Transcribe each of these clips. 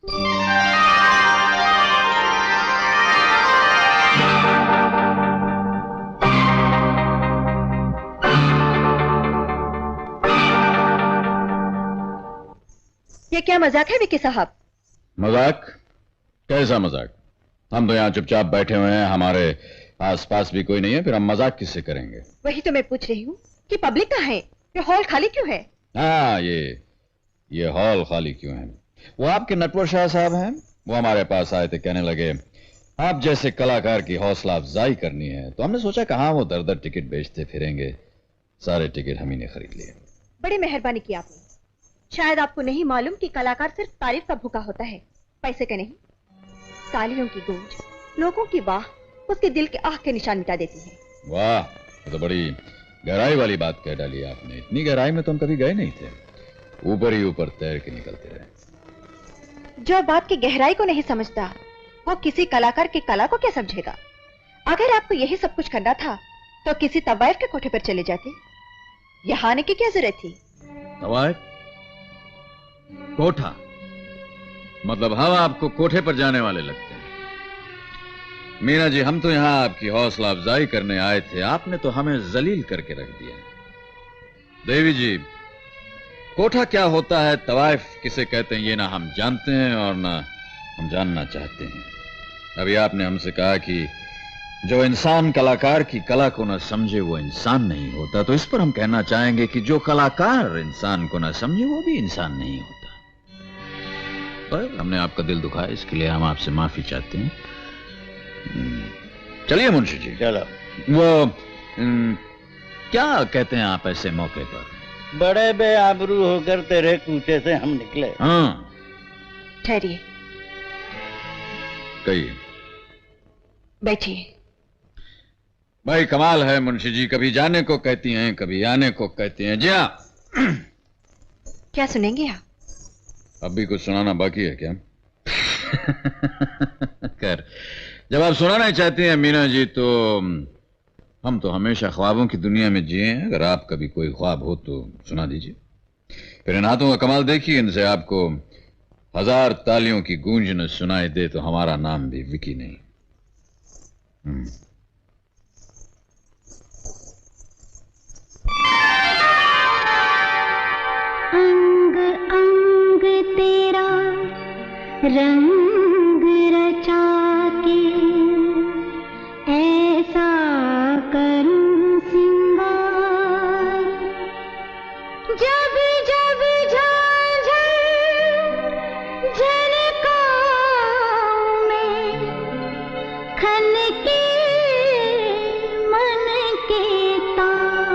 ये क्या मजाक है विकी साहब? मजाक? कैसा मजाक? हम तो यहाँ चुपचाप बैठे हुए हैं, हमारे आसपास भी कोई नहीं है, फिर हम मजाक किससे करेंगे? वही तो मैं पूछ रही हूँ कि पब्लिक कहाँ है? ये हॉल खाली क्यों है? हाँ, ये हॉल खाली क्यों है? वो आपके नटवर शाह साहब हैं, वो हमारे पास आए थे, कहने लगे आप जैसे कलाकार की हौसला अफजाई करनी है, तो हमने सोचा कहाँ वो दर दर टिकट बेचते फिरेंगे, सारे टिकट हम ही ने खरीद लिए। बड़ी मेहरबानी की आपने। शायद आपको नहीं मालूम कि कलाकार सिर्फ तारीफ का भूखा होता है, पैसे का नहीं। तालियों की गूंज, लोगों की वाह उसके दिल के आह के निशान मिटा देती है। वाह, तो बड़ी गहराई वाली बात कह डाली आपने। इतनी गहराई में तो हम कभी गए नहीं थे, ऊपर ही ऊपर तैर के निकलते रहे। जो बात की गहराई को नहीं समझता वो किसी कलाकार की कला को क्या समझेगा? अगर आपको यही सब कुछ करना था तो किसी तवायफ के कोठे पर चले जाते, यहाँ आने की क्या जरूरत थी? तवायफ? कोठा? मतलब हम आपको कोठे पर जाने वाले लगते हैं? मीना जी, हम तो यहां आपकी हौसला अफजाई करने आए थे, आपने तो हमें जलील करके रख दिया। देवी जी, कोठा क्या होता है, तवायफ किसे कहते हैं, ये ना हम जानते हैं और ना हम जानना चाहते हैं। अभी आपने हमसे कहा कि जो इंसान कलाकार की कला को ना समझे वो इंसान नहीं होता, तो इस पर हम कहना चाहेंगे कि जो कलाकार इंसान को ना समझे वो भी इंसान नहीं होता। पर हमने आपका दिल दुखाया, इसके लिए हम आपसे माफी चाहते हैं। चलिए मुंशी जी, चलो। वो क्या कहते हैं आप ऐसे मौके पर? बड़े बेआबरू होकर तेरे कूचे से हम निकले। हाँ, ठहरिए, कहिए। बैठिए। भाई कमाल है मुंशी जी, कभी जाने को कहती हैं, कभी आने को कहती हैं। जी हाँ। क्या सुनेंगे आप? अब भी कुछ सुनाना बाकी है क्या? खैर, जब आप सुनाना ही चाहती हैं मीना जी, तो हम तो हमेशा ख्वाबों की दुनिया में जिए हैं। अगर आप कभी कोई ख्वाब हो तो सुना दीजिए। फिर इन हाथों का कमाल देखिए, इनसे आपको 1000 तालियों की गूंज न सुनाई दे तो हमारा नाम भी विकी नहीं। अंग अंग तेरा रंग रचा के ऐसा करूं सिंगार, जब जब झांझर झनकाऊं मैं, खनके मन के तार।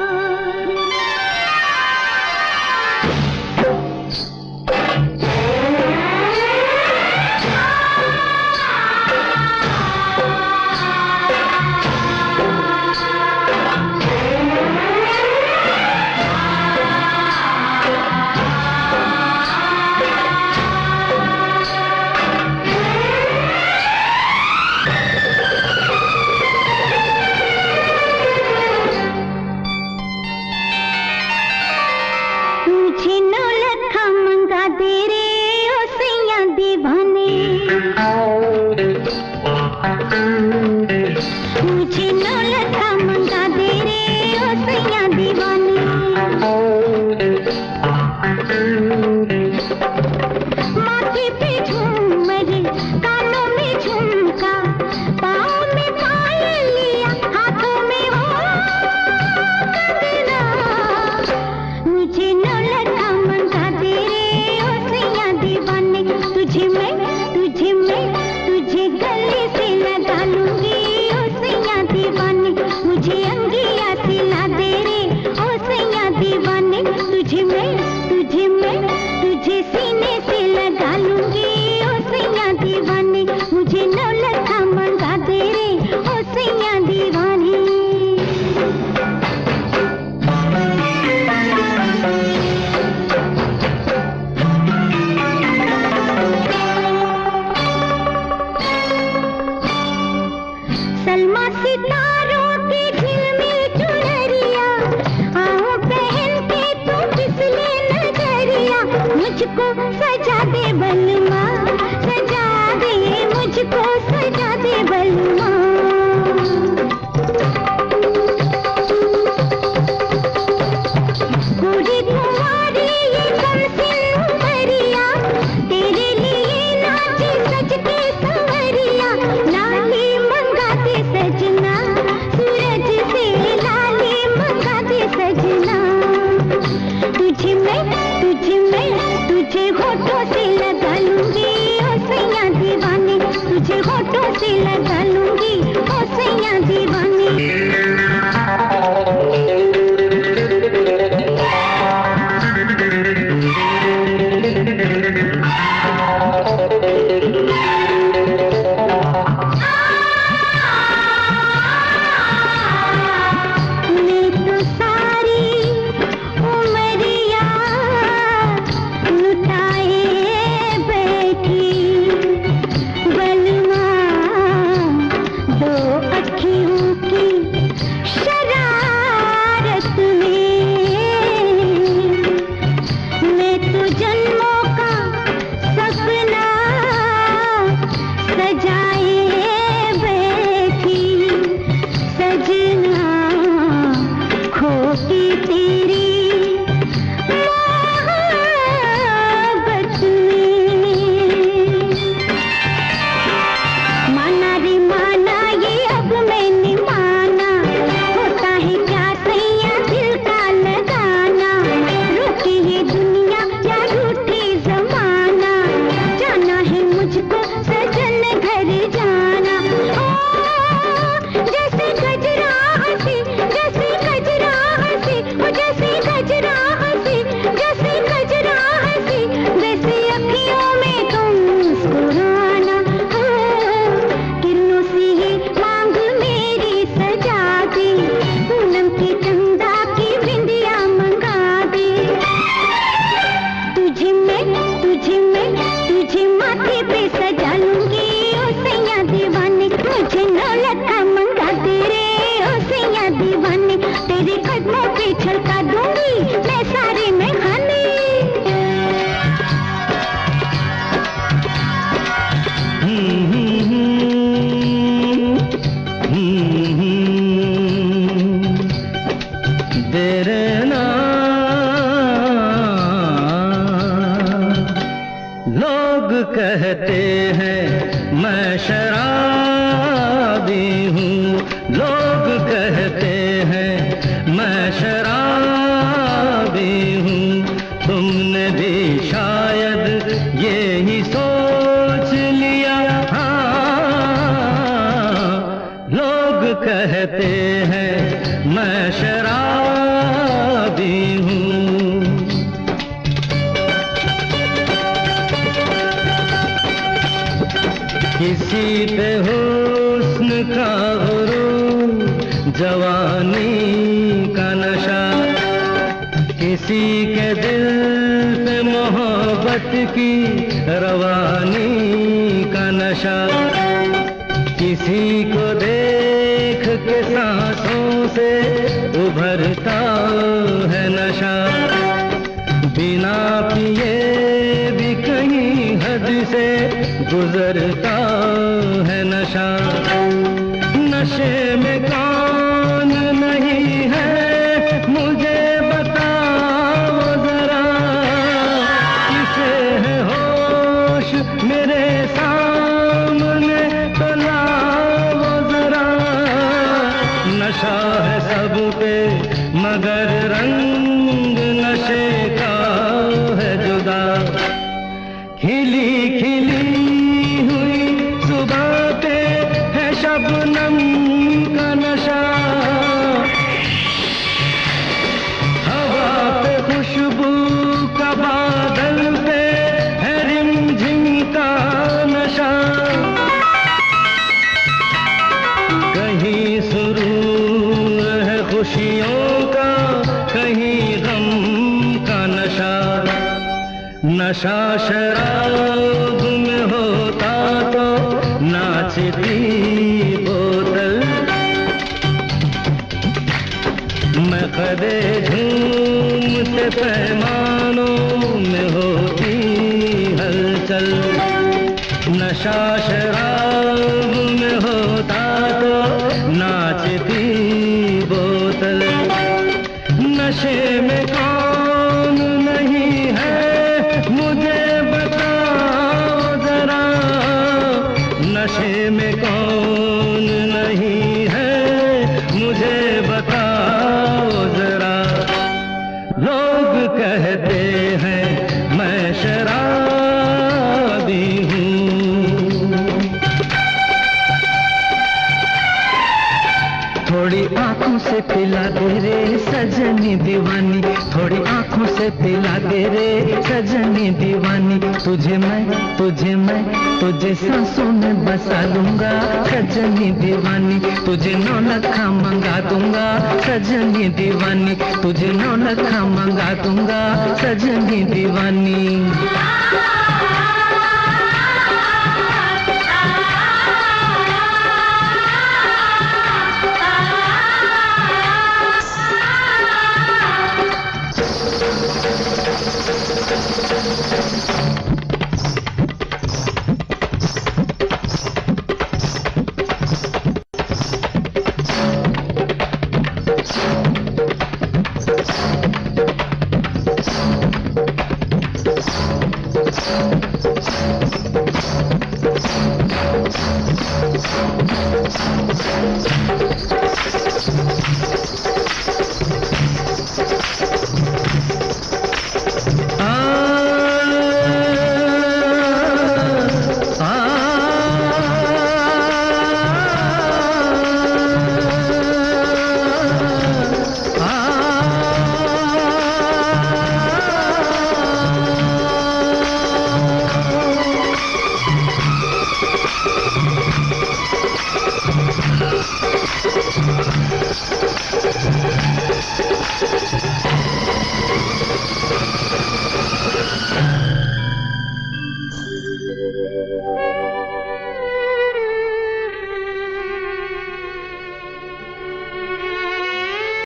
लोग कहते हैं मैं शराबी हूँ, लोग कहते हैं मैं शराबी हूँ। तुमने भी शायद ये ही सोच लिया, हाँ। लोग कहते हैं मैं शराबी हूँ। किसी पे हुस्न का गुरूर, जवानी का नशा, किसी के दिल पे मोहब्बत की रवानी का नशा, किसी को देख के सांसों से उभरता है नशा, बिना पिए भी कहीं हद से गुजरता है नशा। नशे में कौन नहीं है मुझे बताओ जरा, किसे है होश मेरे सामने तो लाओ जरा। नशा है सब पे मगर रंग नशे का है जुदा। खिली खिली हुई सुबह पे है शबनम का नशा, हवा पे खुशबू का बादल पे है रिमझिम का नशा। कहीं सुरूर है खुशियों का, कहीं गम का नशा। नशा शराब में होता तो नाचती बोतल, मैं कदे झूमते पैमानों में होती हलचल। नशा शराब में होता तो नाचती बोतल। नशे में कौन नहीं है मुझे बताओ जरा, नशे में कौन नहीं है मुझे बताओ जरा। लोग कहते हैं मैं शराबी हूँ। थोड़ी आंखों से पिला दे रे सजनी दीवानी, थोड़ी आंखों से पिला दे रे सजनी दीवानी। तुझे मैं तुझे सांसों में बसा लूंगा सजनी दीवानी। तुझे 9 लखा मंगा दूंगा सजनी दीवानी, तुझे 9 लखा मंगा दूंगा सजनी दीवानी।